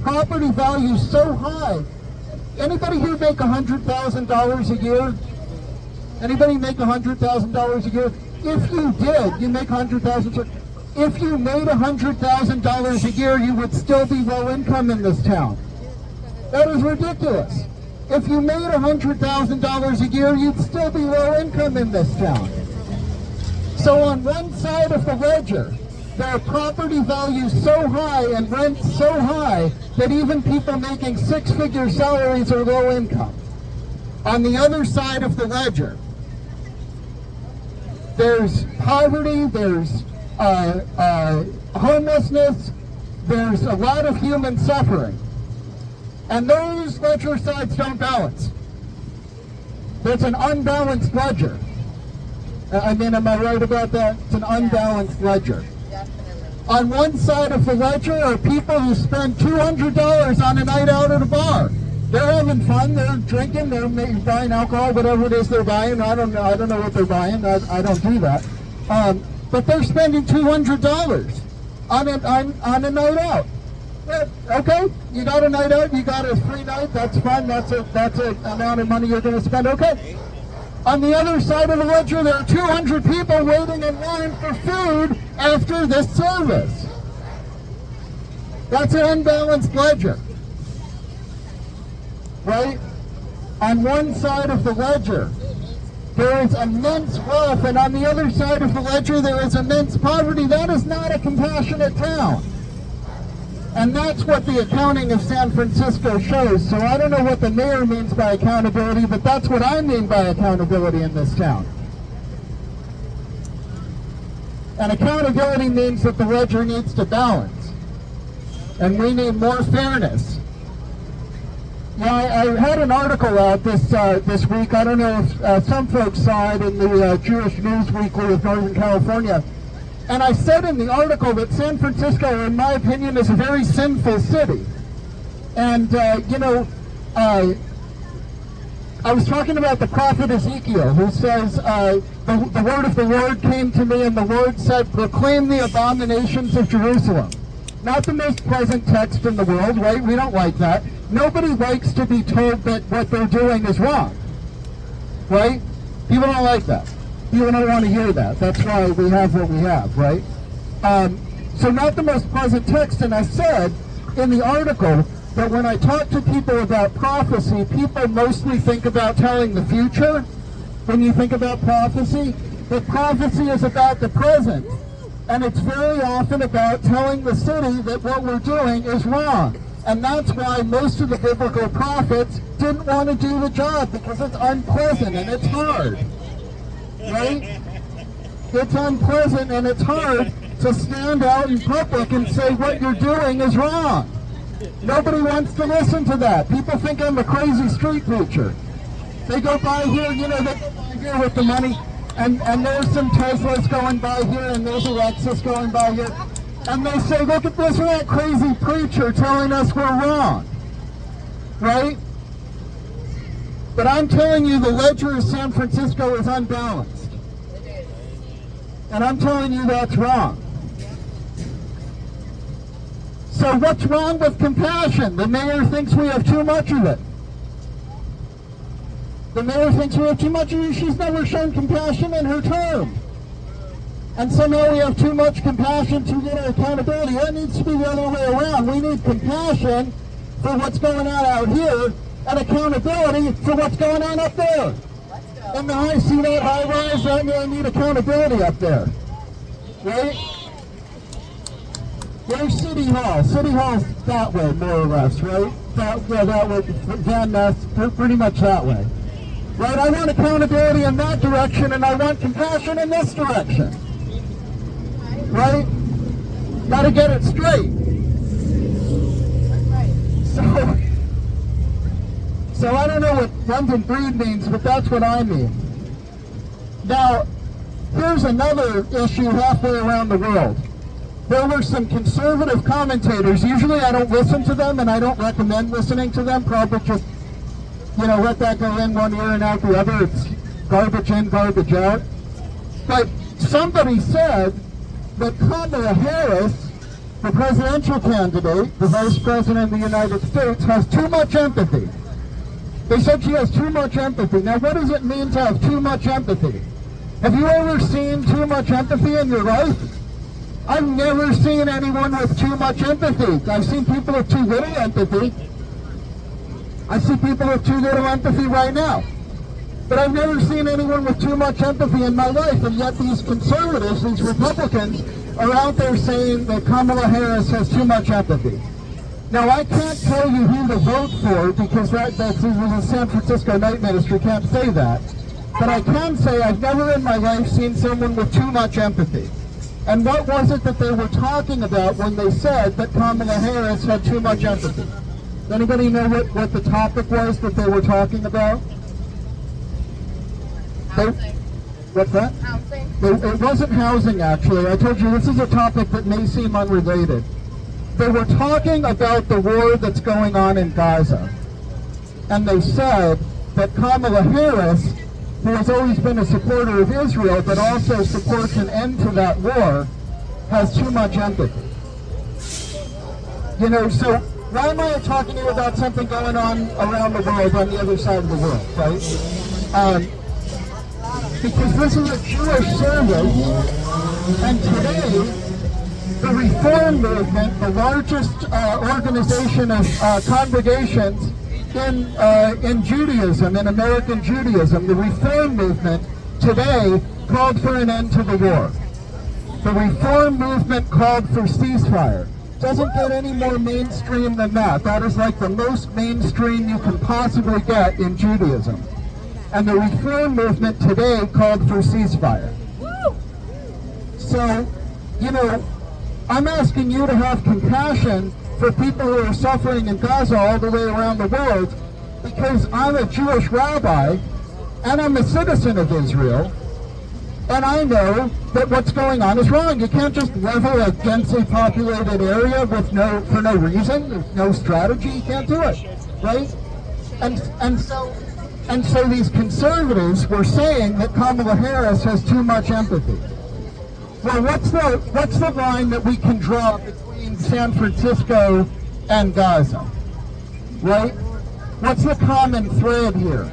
property values so high. Anybody here make $100,000 a year? Anybody make $100,000 a year? If you did, you make $100,000. If you made $100,000 a year, you would still be low income in this town. That is ridiculous. If you made $100,000 a year, you'd still be low income in this town. So on one side of the ledger, there are property values so high and rents so high that even people making six-figure salaries are low income. On the other side of the ledger, there's poverty, there's homelessness, there's a lot of human suffering. And those ledger sides don't balance. There's an unbalanced ledger. I mean, am I right about that? It's an unbalanced ledger. Definitely. On one side of the ledger are people who spend $200 on a night out at a bar. They're having fun, they're drinking, they're buying alcohol, whatever it is they're buying. I don't know what they're buying. I don't do that. But they're spending $200 on a night out. Okay, you got a night out, you got a free night, that's fun, that's an amount of money you're going to spend, okay. On the other side of the ledger, there are 200 people waiting in line for food after this service. That's an unbalanced ledger, right? On one side of the ledger, there is immense wealth, and on the other side of the ledger, there is immense poverty. That is not a compassionate town. And that's what the accounting of San Francisco shows. So I don't know what the mayor means by accountability, but that's what I mean by accountability in this town. And accountability means that the ledger needs to balance. And we need more fairness. Now, I had an article out this week. I don't know if some folks saw it in the Jewish News Weekly of Northern California. And I said in the article that San Francisco, in my opinion, is a very sinful city. And, you know, I was talking about the prophet Ezekiel, who says, the word of the Lord came to me, and the Lord said, proclaim the abominations of Jerusalem. Not the most pleasant text in the world, right? We don't like that. Nobody likes to be told that what they're doing is wrong, right? People don't like that. People don't want to hear that. That's why we have what we have, right? So not the most pleasant text, and I said in the article that when I talk to people about prophecy, people mostly think about telling the future. When you think about prophecy, but prophecy is about the present. And it's very often about telling the city that what we're doing is wrong. And that's why most of the biblical prophets didn't want to do the job, because it's unpleasant and it's hard. Right? It's unpleasant and it's hard to stand out in public and say what you're doing is wrong. Nobody wants to listen to that. People think I'm a crazy street preacher. They go by here, you know, they go by here with the money, and there's some Teslas going by here, and there's a Lexus going by here, and they say, look at this, that crazy preacher telling us we're wrong. Right? But I'm telling you, the ledger of San Francisco is unbalanced. And I'm telling you that's wrong. So what's wrong with compassion? The mayor thinks we have too much of it. The mayor thinks we have too much. She's never shown compassion in her term. And so now we have too much compassion, too little accountability. That needs to be the other way around. We need compassion for what's going on out here and accountability for what's going on up there. And now I see that high rise, I need accountability up there. Right? There's City Hall. City Hall's that way, more or less, right? That way. Again, that's pretty much that way. Right? I want accountability in that direction, and I want compassion in this direction. Right? Got to get it straight. So I don't know what London breed means, but that's what I mean. Now, here's another issue halfway around the world. There were some conservative commentators. Usually I don't listen to them, and I don't recommend listening to them. Probably just, let that go in one ear and out the other. It's garbage in, garbage out. But somebody said that Kamala Harris, the presidential candidate, the vice president of the United States, has too much empathy. They said she has too much empathy. Now, what does it mean to have too much empathy? Have you ever seen too much empathy in your life? I've never seen anyone with too much empathy. I've seen people with too little empathy. I see people with too little empathy right now. But I've never seen anyone with too much empathy in my life, and yet these conservatives, these Republicans, are out there saying that Kamala Harris has too much empathy. Now, I can't tell you who to vote for because that's a San Francisco night ministry, can't say that. But I can say I've never in my life seen someone with too much empathy. And what was it that they were talking about when they said that Kamala Harris had too much empathy? Does anybody know what the topic was that they were talking about? Housing. What's that? Housing. It wasn't housing, actually. I told you this is a topic that may seem unrelated. They were talking about the war that's going on in Gaza. And they said that Kamala Harris, who has always been a supporter of Israel, but also supports an end to that war, has too much empathy. So why am I talking to you about something going on around the world on the other side of the world, right? Because this is a Jewish service, and today, the Reform Movement, the largest organization of congregations in Judaism, in American Judaism, the Reform Movement today called for an end to the war. The Reform Movement called for ceasefire. Doesn't get any more mainstream than that. That is like the most mainstream you can possibly get in Judaism. And the Reform Movement today called for ceasefire. So, I'm asking you to have compassion for people who are suffering in Gaza all the way around the world, because I'm a Jewish rabbi and I'm a citizen of Israel, and I know that what's going on is wrong. You can't just level a densely populated area for no reason, there's no strategy. You can't do it, right? And so these conservatives were saying that Kamala Harris has too much empathy. Well, what's the line that we can draw between San Francisco and Gaza, right? What's the common thread here?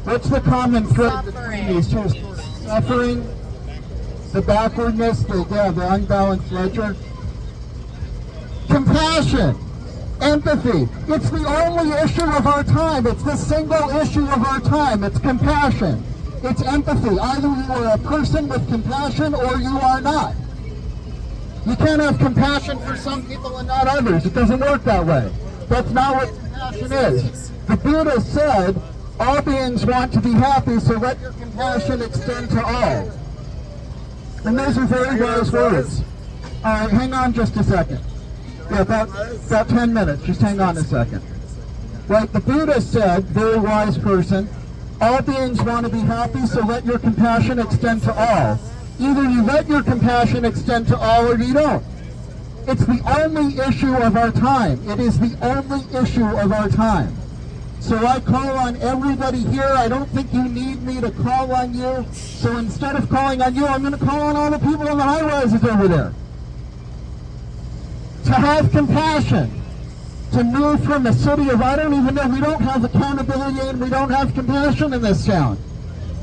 What's the common thread between these two? Suffering, the backwardness, the unbalanced ledger. Compassion, empathy. It's the only issue of our time. It's the single issue of our time. It's compassion. It's empathy. Either you are a person with compassion or you are not. You can't have compassion for some people and not others. It doesn't work that way. That's not what compassion is. The Buddha said, all beings want to be happy, so let your compassion extend to all. And those are very wise words. All right, hang on just a second. Yeah, about 10 minutes. Just hang on a second. Right, the Buddha said, very wise person, all beings want to be happy, so let your compassion extend to all. Either you let your compassion extend to all or you don't. It's the only issue of our time. It is the only issue of our time. So I call on everybody here. I don't think you need me to call on you. So instead of calling on you, I'm going to call on all the people in the high rises over there. To have compassion. to move from the city of, I don't even know, we don't have accountability and we don't have compassion in this town,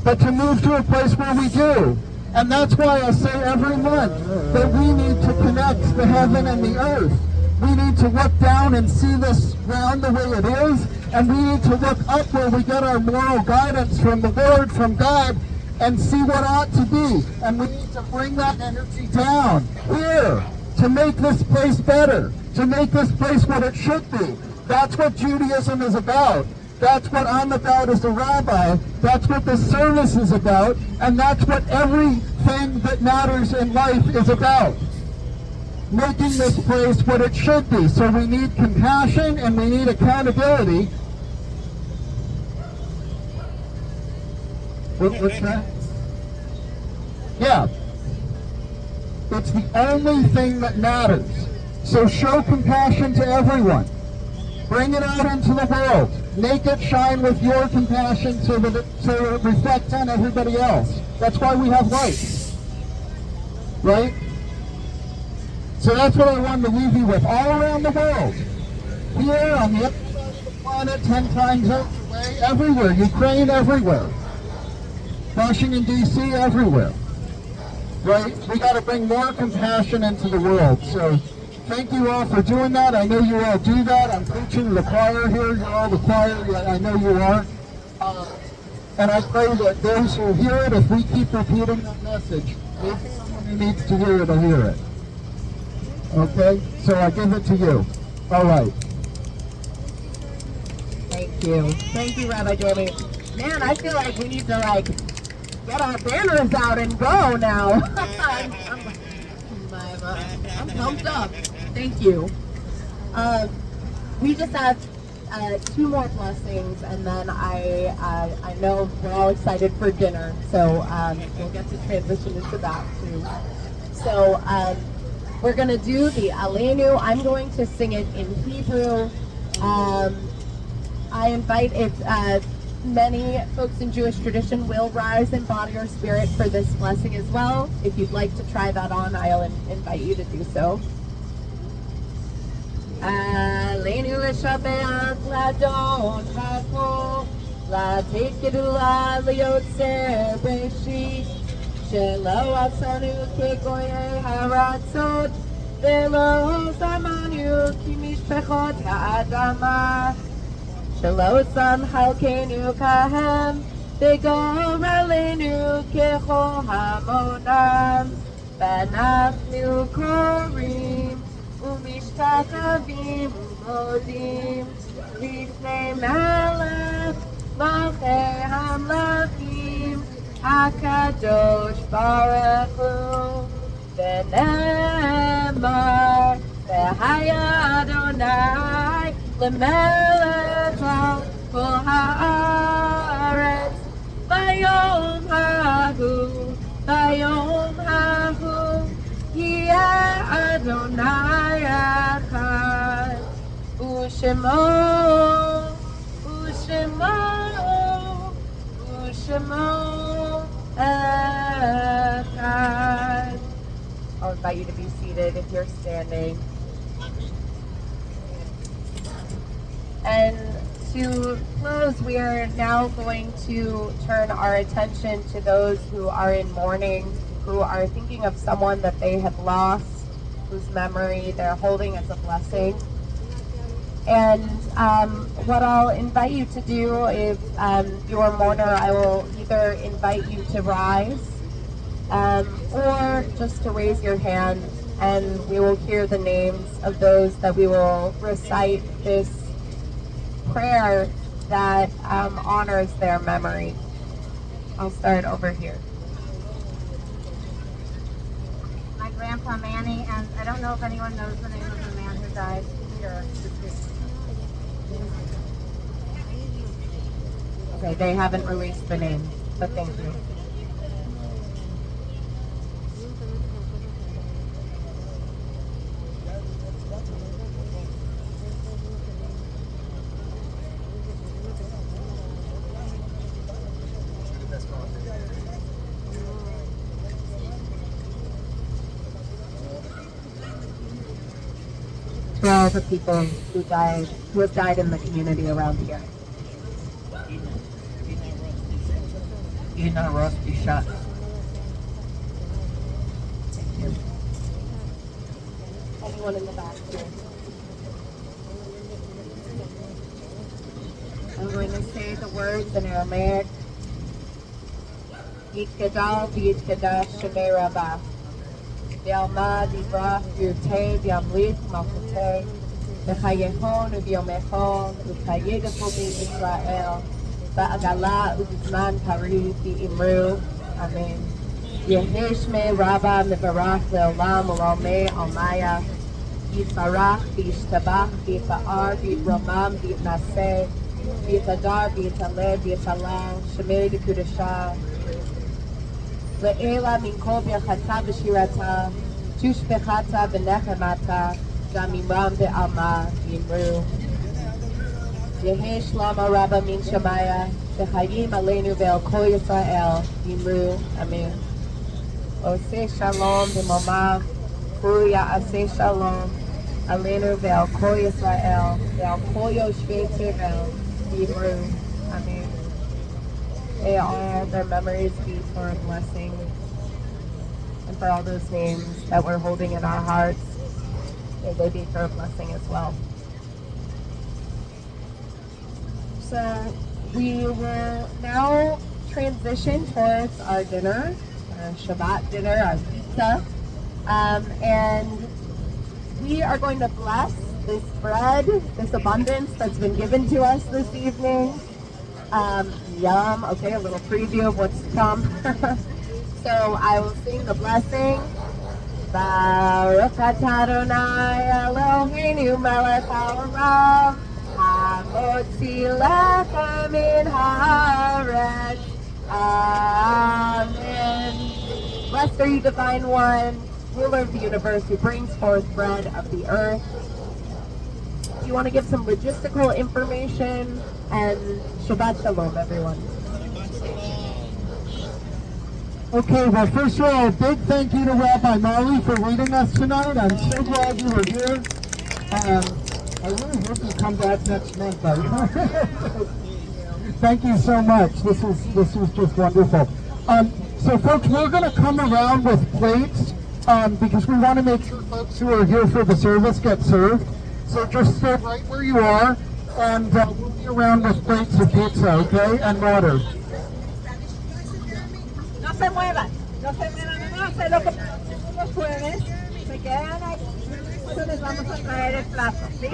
but to move to a place where we do. And that's why I say every month that we need to connect the heaven and the earth. We need to look down and see this ground the way it is, and we need to look up where we get our moral guidance from the Lord, from God, and see what ought to be. And we need to bring that energy down here to make this place better, to make this place what it should be. That's what Judaism is about. That's what I'm about as a rabbi. That's what this service is about. And that's what everything that matters in life is about. Making this place what it should be. So we need compassion and we need accountability. What's that? Yeah. It's the only thing that matters. So show compassion to everyone. Bring it out into the world. Make it shine with your compassion so that it reflects on everybody else. That's why we have lights. Right? So that's what I wanted to leave you with. All around the world. Here, on the other side of the planet, 10 times away, everywhere. Ukraine, everywhere. Washington, D.C., everywhere. Right? We got to bring more compassion into the world. So thank you all for doing that. I know you all do that. I'm preaching to the choir here. You're all the choir. I know you are. And I pray that those who hear it, if we keep repeating that message, maybe someone who needs to hear it will hear it. Okay? So I give it to you. All right. Thank you. Thank you, Rabbi Jeremy. Man, I feel like we need to get our banners out and go now. I'm pumped up. Thank you. We just have 2 more blessings, and then I know we're all excited for dinner, so we'll get to transition into that too. So we're going to do the Aleinu. I'm going to sing it in Hebrew. I invite, if many folks in Jewish tradition will rise in body or spirit for this blessing as well. If you'd like to try that on, I'll invite you to do so. Aleinu l'shabeach l'adon ha'kol, l'ateit gedula l'yotzer b'shit, shelo atzanu kegoyei haratzot, velo zamanu ki mishpechot ha'adama. Shelo sam halkeinu kahem, v'gor aleinu kechol hamonam, v'anachnu korim, umishtachavim umodim, lifnei melech, malchei hamlachim, hakadosh baruch hu, v'nemar, v'haya Adonai, l'melech al kol haaretz, v'yom hahu, yeh Adonai echad, u'shemo echad. I'll invite you to be seated if you're standing. And to close, we are now going to turn our attention to those who are in mourning, who are thinking of someone that they have lost, whose memory they're holding as a blessing. And what I'll invite you to do, if you're a mourner, I will either invite you to rise or just to raise your hand, and we will hear the names of those that we will recite this prayer that honors their memory. I'll start over here. My grandpa Manny, and I don't know if anyone knows the name of the man who died here. Okay, they haven't released the name, but thank you. for all the people who have died in the community around here. Ina Rusty Shot. Thank you. Anyone in the back here? I'm going to say the words in Aramaic. Yitkadal v'yitkadash shemei rabah. V'alma divrach v'yurtei v'yamlit malchutei. V'chayehon v'yomechon v'chayedefu b'Yisrael. V'agala u'bizman pari v'imru. Amen. Yeheshme rabba mevarach le'olam u'lomei almaya. Yitbarach v'yishtabach v'yifa'ar v'yitramam v'yitnaseh. V'yitadar v'yitaleh v'yitalal. Shemei d'kudashah. Le'ela min kol birchata v'shirata, tushbechata v'nechemata, gamimram ve'alma yimru. Yehe shlama rabba min shamaya, v'chayim aleinu ve'el kol Yisrael, yimru. Amen. Oseh shalom v'momav, hu ya'aseh shalom, aleinu ve'el kol Yisrael, ve'el kol yoshvei tevel, yimru. Amen. May all their memories be for a blessing, and for all those names that we're holding in our hearts, may they be for a blessing as well. So we will now transition towards our dinner, our Shabbat dinner, our pizza, and we are going to bless this bread, this abundance that's been given to us this evening. Yum. Okay, a little preview of what's to come. So I will sing the blessing. Baruch atah Adonai Eloheinu melech haolam hamotzi lechem min haaretz. Amen. Blessed are you, divine one, ruler of the universe, who brings forth bread of the earth. Do you want to give some logistical information? And Shabbat Shalom, everyone. Okay, well, first of all, a big thank you to Rabbi Molly for leading us tonight. I'm so glad you were here. I really hope you come back next month. Thank you so much. This was just wonderful. So, folks, we're going to come around with plates because we want to make sure folks who are here for the service get served. So just stay right where you are, and we'll be around with plates of pizza, okay, and water. No se muevan, no se muevan, no sé lo que los jueves se quedan ahí. Entonces les vamos a traer el plato, ¿sí?